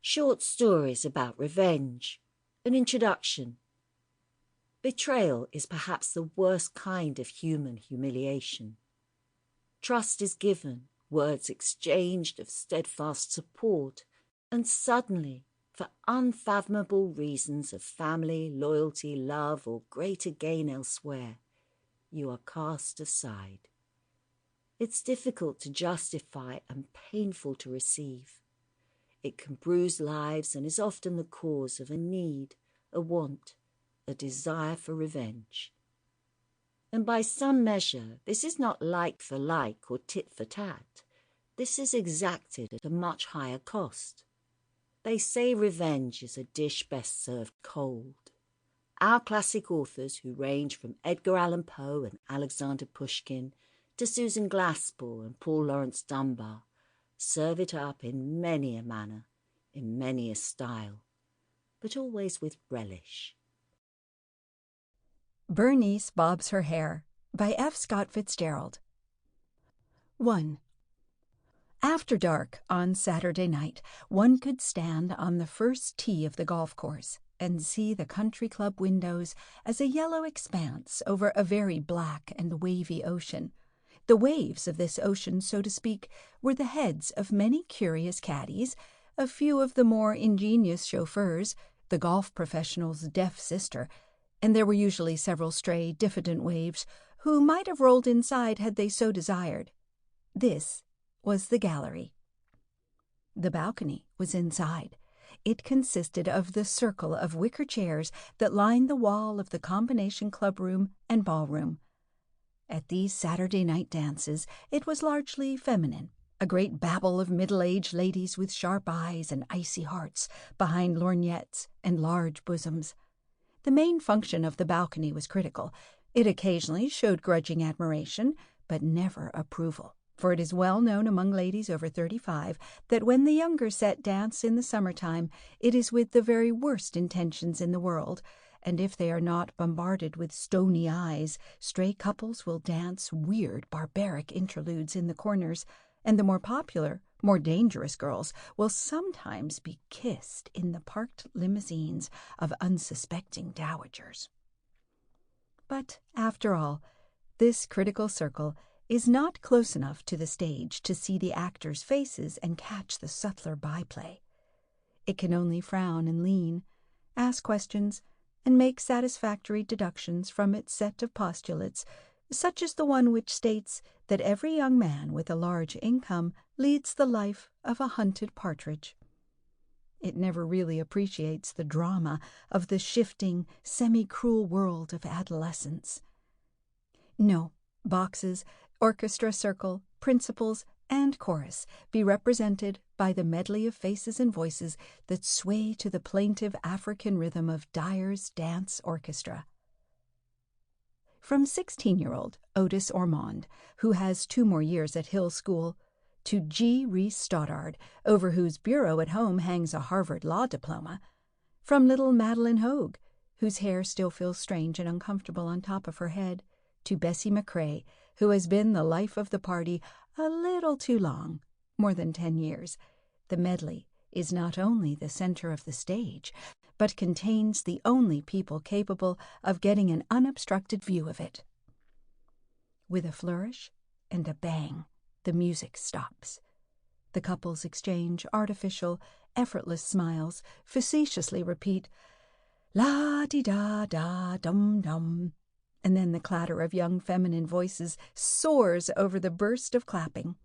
Short stories about revenge. An introduction. Betrayal is perhaps the worst kind of human humiliation. Trust is given, words exchanged of steadfast support, and suddenly, for unfathomable reasons of family, loyalty, love, or greater gain elsewhere, you are cast aside. It's difficult to justify and painful to receive. It can bruise lives and is often the cause of a need, a want, a desire for revenge. And by some measure, this is not like for like or tit for tat. This is exacted at a much higher cost. They say revenge is a dish best served cold. Our classic authors, who range from Edgar Allan Poe and Alexander Pushkin to Susan Glaspell and Paul Laurence Dunbar, serve it up in many a manner, in many a style, but always with relish. Bernice Bobs Her Hair by F Scott Fitzgerald. 1. After dark on Saturday night, one could stand on the first tee of the golf course and see the country club windows as a yellow expanse over a very black and wavy ocean. The waves of this ocean, so to speak, were the heads of many curious caddies, a few of the more ingenious chauffeurs, the golf professional's deaf sister, and there were usually several stray, diffident waves who might have rolled inside had they so desired. This was the gallery. The balcony was inside. It consisted of the circle of wicker chairs that lined the wall of the combination clubroom and ballroom. At these Saturday night dances, it was largely feminine, a great babble of middle-aged ladies with sharp eyes and icy hearts behind lorgnettes and large bosoms. The main function of the balcony was critical. It occasionally showed grudging admiration, but never approval, for it is well known among ladies over 35 that when the younger set dance in the summertime, it is with the very worst intentions in the world, and if they are not bombarded with stony eyes, stray couples will dance weird, barbaric interludes in the corners, and the more popular, more dangerous girls will sometimes be kissed in the parked limousines of unsuspecting dowagers. But, after all, this critical circle is not close enough to the stage to see the actors' faces and catch the subtler byplay. It can only frown and lean, ask questions, and make satisfactory deductions from its set of postulates, such as the one which states that every young man with a large income leads the life of a hunted partridge. It never really appreciates the drama of the shifting, semi-cruel world of adolescence. No, boxes, orchestra circle, principals, and chorus be represented by the medley of faces and voices that sway to the plaintive African rhythm of Dyer's dance orchestra. From 16-year-old Otis Ormond, who has 2 more years at Hill School, to G. Reese Stoddard, over whose bureau at home hangs a Harvard law diploma, from little Madeline Hogue, whose hair still feels strange and uncomfortable on top of her head, to Bessie McCrae, who has been the life of the party a little too long, more than 10 years. The medley is not only the center of the stage, but contains the only people capable of getting an unobstructed view of it. With a flourish and a bang, the music stops. The couples exchange artificial, effortless smiles, facetiously repeat, la-di-da-da-dum-dum, and then the clatter of young feminine voices soars over the burst of clapping.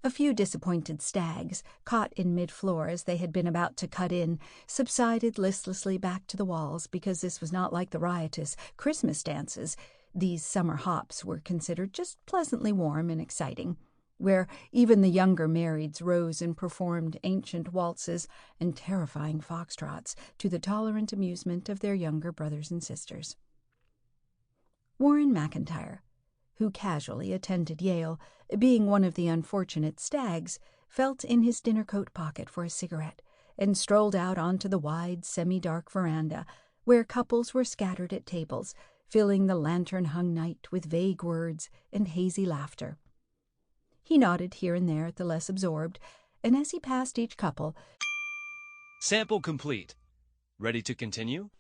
A few disappointed stags, caught in mid-floor as they had been about to cut in, subsided listlessly back to the walls because this was not like the riotous Christmas dances. These summer hops were considered just pleasantly warm and exciting, where even the younger marrieds rose and performed ancient waltzes and terrifying foxtrots to the tolerant amusement of their younger brothers and sisters. Warren McIntyre, who casually attended Yale, being one of the unfortunate stags, felt in his dinner coat pocket for a cigarette and strolled out onto the wide, semi-dark veranda, where couples were scattered at tables, filling the lantern-hung night with vague words and hazy laughter. He nodded here and there at the less absorbed, and as he passed each couple, Sample complete. Ready to continue?